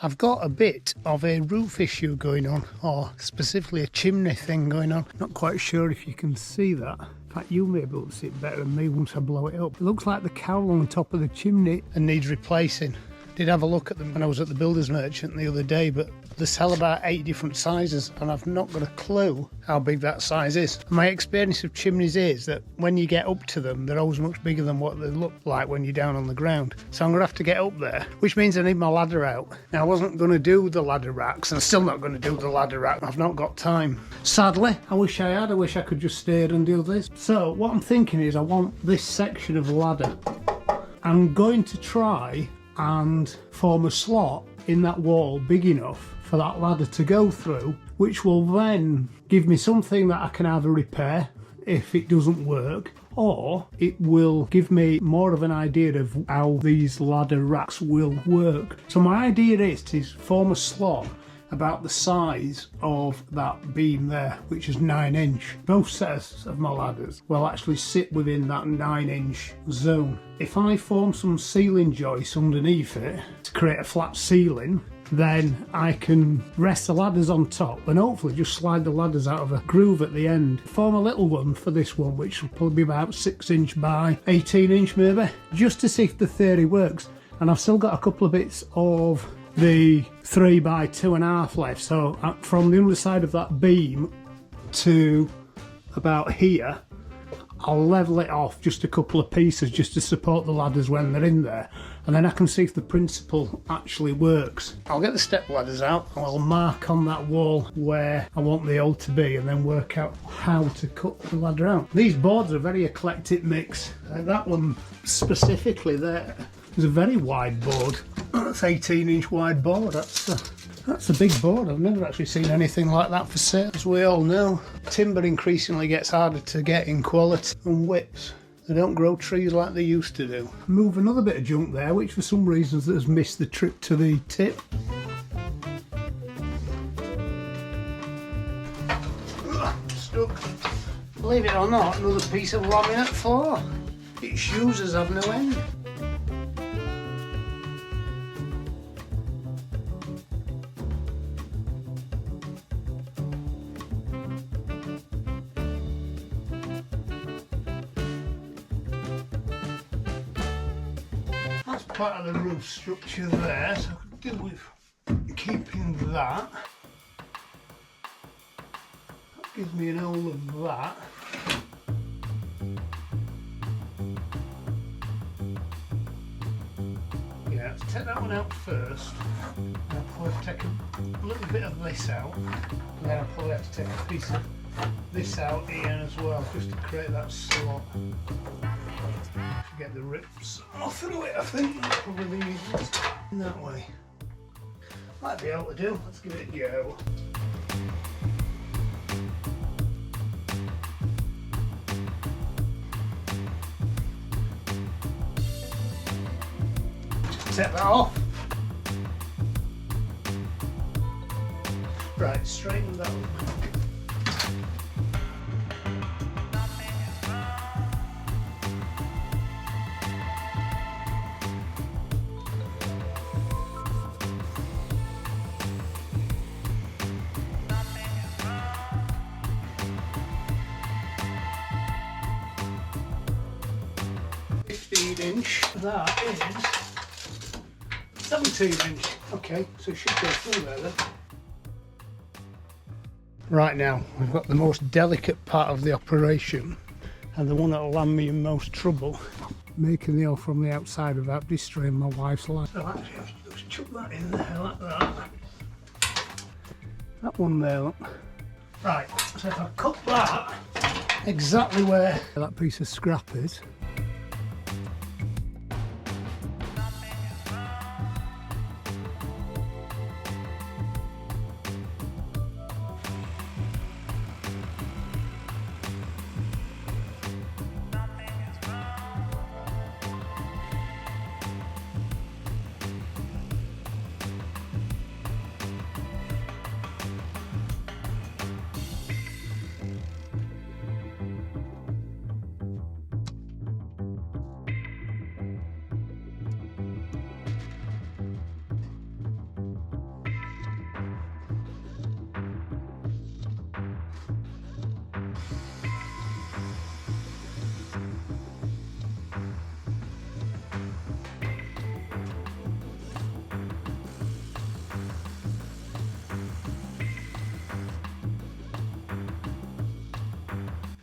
I've got a bit of a roof issue going on, or specifically a chimney thing going on. Not quite sure if you can see that. In fact, you may be able to see it better than me once I blow it up. It looks like the cowl on the top of the chimney and needs replacing. Did have a look at them when I was at the builder's merchant the other day, but they sell about 8 different sizes and I've not got a clue how big that size is. My experience of chimneys is that when you get up to them, they're always much bigger than what they look like when you're down on the ground. So I'm going to have to get up there, which means I need my ladder out. Now, I wasn't going to do the ladder racks, and I'm still not going to do the ladder rack. I've not got time. Sadly, I wish I had. I wish I could just stay and do this. So what I'm thinking is I want this section of ladder. I'm going to try and form a slot in that wall big enough for that ladder to go through, which will then give me something that I can either repair if it doesn't work, or it will give me more of an idea of how these ladder racks will work. So my idea is to form a slot about the size of that beam there, which is 9-inch. Both sets of my ladders will actually sit within that 9-inch zone. If I form some ceiling joists underneath it to create a flat ceiling, then I can rest the ladders on top and hopefully just slide the ladders out of a groove at the end. Form a little one for this one, which will probably be about 6-inch by 18-inch maybe, just to see if the theory works. And I've still got a couple of bits of the 3 by 2.5 left, so from the underside of that beam to about here, I'll level it off just a couple of pieces just to support the ladders when they're in there, and then I can see if the principle actually works. I'll get the step ladders out and I'll mark on that wall where I want the hole to be and then work out how to cut the ladder out. These boards are a very eclectic mix. That one specifically there is a very wide board. That's 18-inch wide board. That's a big board. I've never actually seen anything like that for sale. As we all know, timber increasingly gets harder to get in quality and widths. They don't grow trees like they used to do. Move another bit of junk there, which for some reasons has missed the trip to the tip. Stuck. Believe it or not, another piece of laminate floor. Its users have no end. That's part of the roof structure there, so I could do with keeping that. That gives me an hole of that. Yeah, let's take that one out first. I'll probably take a little bit of this out, and then I'll probably have to take a piece of this out here as well, just to create that slot. To get the rips off through it, I think that's probably the easiest in that way. Might be able to do. Let's give it a go. Take that off. Right, straighten that up. Inch. That is 17-inch. Okay, so it should go through there then. Right now, we've got the most delicate part of the operation and the one that will land me in most trouble. Making the hole from the outside without destroying my wife's life. So actually, I have to just chuck that in there like that. That one there, look. Right, so if I cut that exactly where that piece of scrap is,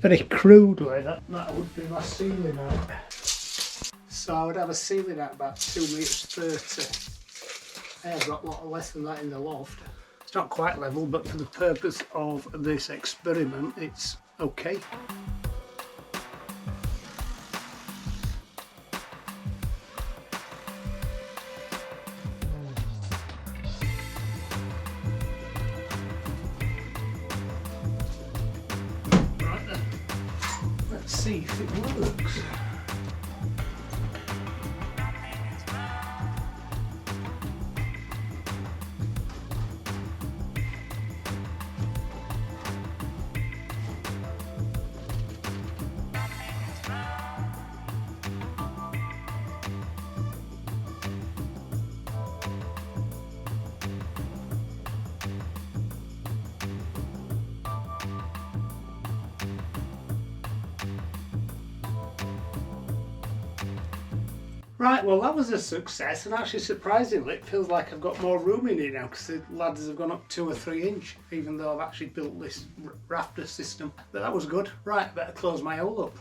very crudely, that would be my ceiling height. So I would have a ceiling height about 2.30 meters. I have got a lot less than that in the loft. It's not quite level, but for the purpose of this experiment, it's okay. Right then, let's see if it works. Right, well that was a success, and actually surprisingly it feels like I've got more room in here now because the ladders have gone up 2 or 3 inch, even though I've actually built this rafter system. But that was good. Right, better close my hole up.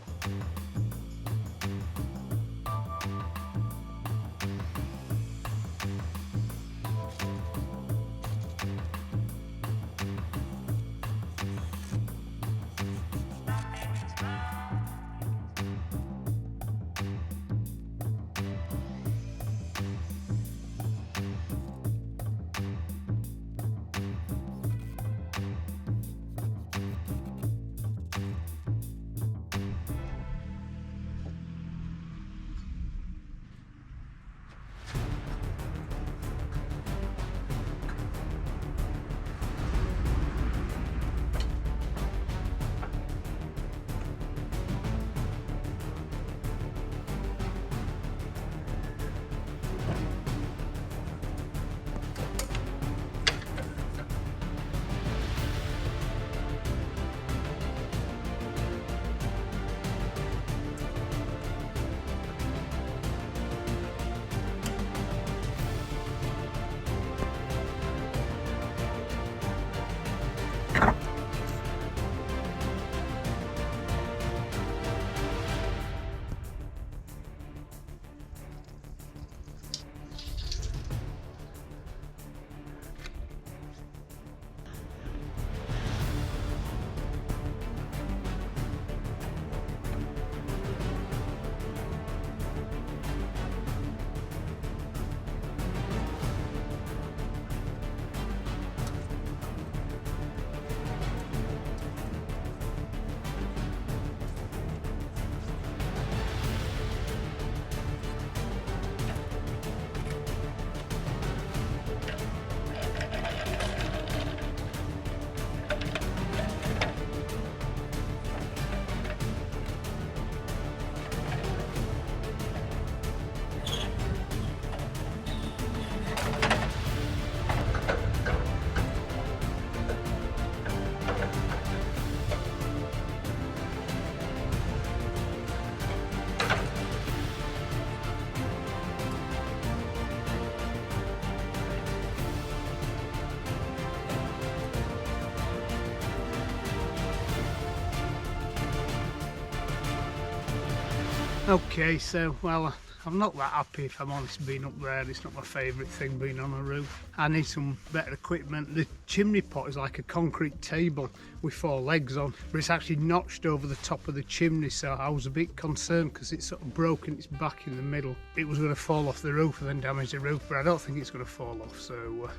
Okay, so, well, I'm not that happy if I'm honest being up there. It's not my favourite thing being on a roof. I need some better equipment. The chimney pot is like a concrete table with 4 legs on, but it's actually notched over the top of the chimney, so I was a bit concerned because it's sort of broken its back in the middle. It was going to fall off the roof and then damage the roof, but I don't think it's going to fall off. So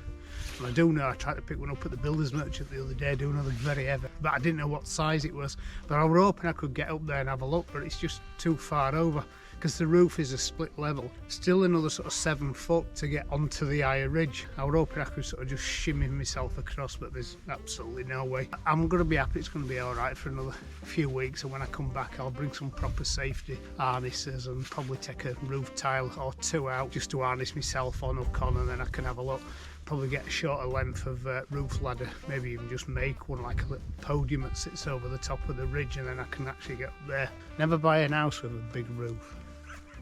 and I do know I tried to pick one up at the builder's merchant the other day, doing something very heavy, but I didn't know what size it was. But I was hoping I could get up there and have a look, but it's just too far over because the roof is a split level. Still another sort of 7 foot to get onto the higher ridge. I was hoping I could sort of just shimmy myself across, but there's absolutely no way. I'm going to be happy it's going to be all right for another few weeks, and when I come back I'll bring some proper safety harnesses and probably take a roof tile or 2 out just to harness myself on hook on, and then I can have a look. Probably get a shorter length of roof ladder, maybe even just make one like a little podium that sits over the top of the ridge, and then I can actually get up there. Never buy an house with a big roof.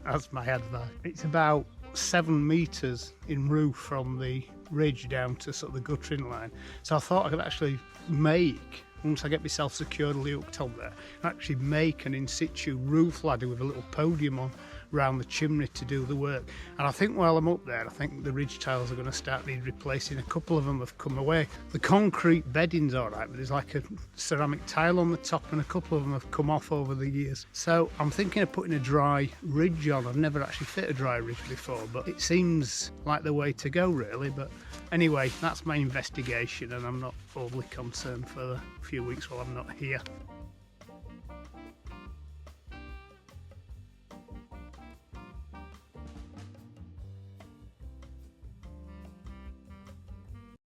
That's my advice. It's about 7 meters in roof from the ridge down to sort of the guttering line. So I thought I could actually make once I get myself securely hooked on there, actually make an in situ roof ladder with a little podium on round the chimney to do the work. And I think while I'm up there, I think the ridge tiles are going to start need replacing. A couple of them have come away. The concrete bedding's all right, but there's like a ceramic tile on the top, and a couple of them have come off over the years. So I'm thinking of putting a dry ridge on. I've never actually fit a dry ridge before, but it seems like the way to go, really. But anyway, that's my investigation, and I'm not overly concerned for the few weeks while I'm not here.